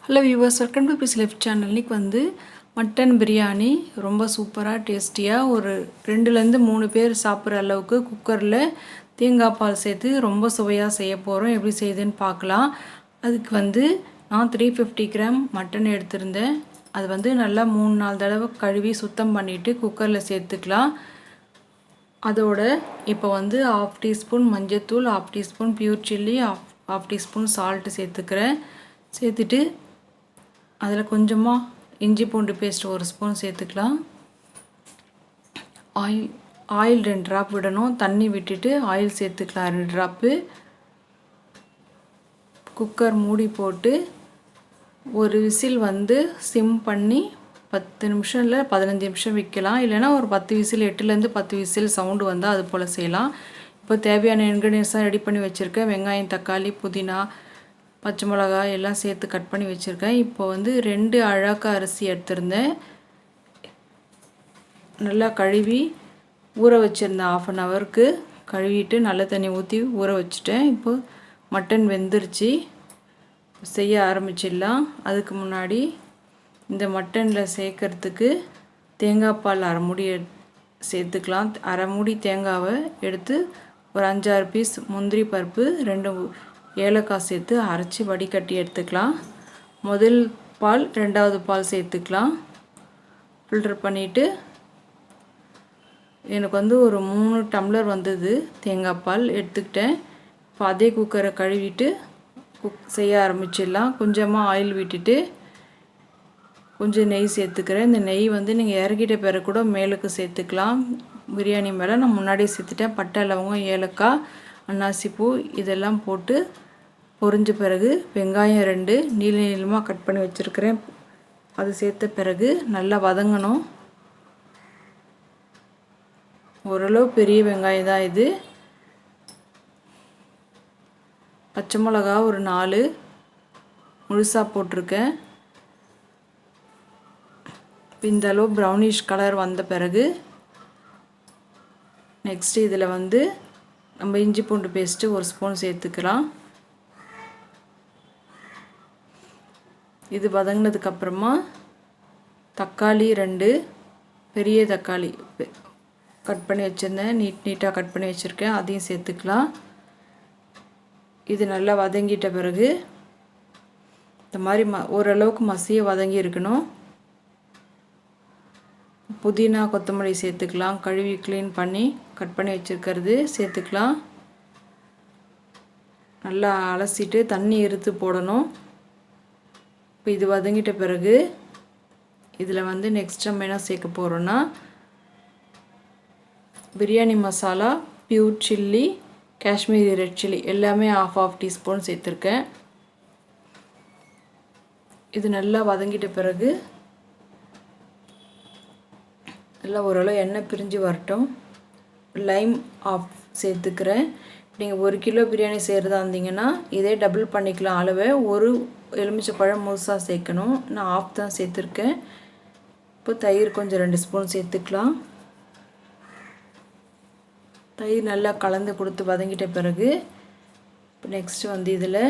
Hello viewers, welcome to peace life channel. இன்றைக்கி வந்து mutton biryani ரொம்ப சூப்பராக டேஸ்டியாக ஒரு 2லேருந்து 3 பேர் சாப்பிட்ற அளவுக்கு குக்கரில் தேங்காய் பால் சேர்த்து ரொம்ப சுவையாக செய்ய போகிறோம். எப்படி செய்யுதுன்னு பார்க்கலாம். அதுக்கு வந்து நான் 350 கிராம் மட்டன் எடுத்திருந்தேன். அது வந்து நல்லா 3-4 தடவை கழுவி சுத்தம் பண்ணிவிட்டு குக்கரில் சேர்த்துக்கலாம். அதோட இப்போ வந்து 1/2 டீஸ்பூன் மஞ்சள்தூள், 1/2 teaspoon pure chilli, 1/2 teaspoon salt சேர்த்துக்கிறேன். சேர்த்துட்டு அதில் கொஞ்சமாக இஞ்சி பூண்டு பேஸ்ட் 1 ஸ்பூன் சேர்த்துக்கலாம். ஆயில் 2 ட்ராப் விடணும். தண்ணி விட்டுட்டு ஆயில் சேர்த்துக்கலாம் 2 ட்ராப்பு. குக்கர் மூடி போட்டு ஒரு விசில் வந்து சிம் பண்ணி 10 நிமிஷம் இல்லை 15 நிமிஷம் வைக்கலாம். இல்லைனா ஒரு 10 விசில் 8லேருந்து 10 விசில் சவுண்டு வந்தால் அது போல் செய்யலாம். இப்போ தேவையான இன்க்ரீடியன்ஸாக ரெடி பண்ணி வச்சுருக்கேன். வெங்காயம், தக்காளி, புதினா, பச்சை மிளகாய் எல்லாம் சேர்த்து கட் பண்ணி வச்சுருக்கேன். இப்போ வந்து 2 அழகா அரிசி எடுத்திருந்தேன். நல்லா கழுவி ஊற வச்சுருந்தேன். 1/2 ஹவருக்கு கழுவிட்டு நல்ல தண்ணி ஊற்றி ஊற வச்சுட்டேன். இப்போ மட்டன் வெந்துருச்சு. செய்ய ஆரம்பிச்சிடலாம். அதுக்கு முன்னாடி இந்த மட்டனில் சேர்க்கறதுக்கு தேங்காய் பால் 1/2 மூடி சேர்த்துக்கலாம். 1/2 மூடி தேங்காவை எடுத்து ஒரு 5-6 பீஸ் முந்திரி பருப்பு, 2 ஏலக்காய் சேர்த்து அரைச்சி வடிகட்டி எடுத்துக்கலாம். முதல் பால் 2வது பால் சேர்த்துக்கலாம். ஃபில்டர் பண்ணிவிட்டு எனக்கு வந்து ஒரு 3 டம்ளர் வந்தது தேங்காய் பால் எடுத்துக்கிட்டேன். இப்போ அதே குக்கரை கழுவிட்டு செய்ய ஆரம்பிச்சிடலாம். கொஞ்சமாக ஆயில் விட்டுட்டு கொஞ்சம் நெய் சேர்த்துக்கிறேன். இந்த நெய் வந்து நீங்கள் இறக்கிட்ட பிறகு கூட மேலுக்கு சேர்த்துக்கலாம். பிரியாணி மேலே நான் முன்னாடியே சேர்த்துட்டேன். பட்டை, லவங்கம், ஏலக்காய், அன்னாசிப்பூ இதெல்லாம் போட்டு பொரிஞ்ச பிறகு வெங்காயம் 2 நீளமாக கட் பண்ணி வச்சுருக்கிறேன். அது சேர்த்த பிறகு நல்லா வதங்கணும். ஓரளவு பெரிய வெங்காயம் தான் இது. பச்சை மிளகா ஒரு 4 முழுசாக போட்டிருக்கேன். இந்த அளவு ப்ரௌனிஷ் கலர் வந்த பிறகு நெக்ஸ்ட்டு இதில் வந்து நம்ம இஞ்சி பூண்டு பேஸ்ட்டு 1 ஸ்பூன் சேர்த்துக்கலாம். இது வதங்கினதுக்கப்புறமா தக்காளி 2 பெரிய தக்காளி கட் பண்ணி வச்சுருந்தேன். நீட்டாக கட் பண்ணி வச்சுருக்கேன். அதையும் சேர்த்துக்கலாம். இது நல்லா வதங்கிட்ட பிறகு இந்த மாதிரி ஓரளவுக்கு மசிய வதங்கி இருக்கணும். புதினா, கொத்தமல்லி சேர்த்துக்கலாம். கழுவி க்ளீன் பண்ணி கட் பண்ணி வச்சுருக்கிறது சேர்த்துக்கலாம். நல்லா அலசிட்டு தண்ணி எடுத்து போடணும். இப்போ இது வதங்கிட்ட பிறகு இதில் வந்து நெக்ஸ்ட் நம்ம என்ன சேர்க்க போகிறோன்னா biryani masala, pure chilli, Kashmiri red chilli எல்லாமே 1/2 டீஸ்பூன் சேர்த்துருக்கேன். இது நல்லா வதங்கிட்ட பிறகு நல்லா ஓரளவு எண்ணெய் பிரிஞ்சு வரட்டும். லைம் ஆஃப் சேர்த்துக்கிறேன். நீங்கள் 1 கிலோ பிரியாணி செய்கிறதா இருந்தீங்கன்னா இதே டபுள் பண்ணிக்கலாம். அளவை ஒரு எலுமிச்சைப்பழம் முழுசாக சேர்க்கணும். நான் 1/2 தான் சேர்த்துருக்கேன். இப்போ தயிர் கொஞ்சம் 2 ஸ்பூன் சேர்த்துக்கலாம். தயிர் நல்லா கலந்து கொடுத்து வதங்கிட்ட பிறகு இப்போ நெக்ஸ்ட்டு வந்து இதில்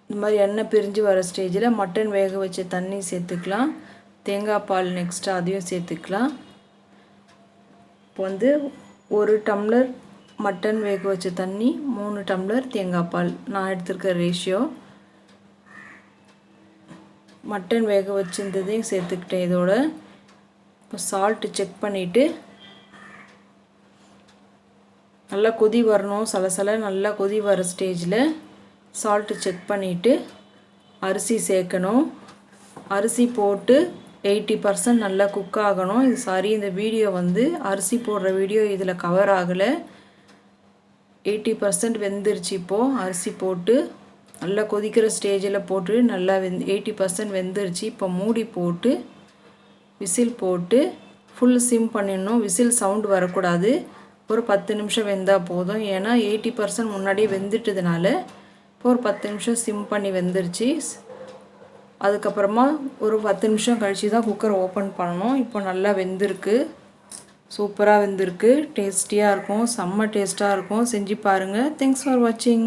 இந்த மாதிரி எண்ணெய் பிரிஞ்சு வர ஸ்டேஜில் மட்டன் வேக வச்ச தண்ணி சேர்த்துக்கலாம். தேங்காய் பால் நெக்ஸ்ட்டு அதையும் சேர்த்துக்கலாம். இப்போ வந்து 1 டம்ளர் மட்டன் வேக வச்ச தண்ணி, 3 டம்ளர் தேங்காய் பால் நான் எடுத்துருக்க ரேஷியோ. மட்டன் வேக வச்சிருந்ததையும் சேர்த்துக்கிட்டேன் இதோட. இப்போ சால்ட்டு செக் பண்ணிவிட்டு நல்லா கொதி வரணும். சலசல நல்லா கொதி வர ஸ்டேஜில் சால்ட்டு செக் பண்ணிவிட்டு அரிசி சேர்க்கணும். அரிசி போட்டு 80% நல்லா குக் ஆகணும். இது சாரி, இந்த வீடியோ வந்து அரிசி போடுற வீடியோ இதில் கவர் ஆகலை. 80% வெந்துருச்சு. இப்போது அரிசி போட்டு நல்லா கொதிக்கிற ஸ்டேஜில் போட்டு நல்லா 80% வெந்துருச்சு. இப்போ மூடி போட்டு விசில் போட்டு ஃபுல் சிம் பண்ணிடணும். விசில் சவுண்டு வரக்கூடாது. ஒரு 10 நிமிஷம் வெந்தால் போதும். ஏன்னா 80% முன்னாடியே வெந்துட்டதுனால இப்போ ஒரு 10 நிமிஷம் சிம் பண்ணி வெந்துருச்சு. அதுக்கப்புறமா ஒரு 10 நிமிஷம் கழித்து தான் குக்கர் ஓப்பன் பண்ணணும். இப்போ நல்லா வெந்திருக்கு. சூப்பராக வெந்திருக்கு. டேஸ்டியாக இருக்கும். செம்ம டேஸ்ட்டாக இருக்கும். செஞ்சு பாருங்கள். தேங்க்ஸ் ஃபார் வாட்சிங்.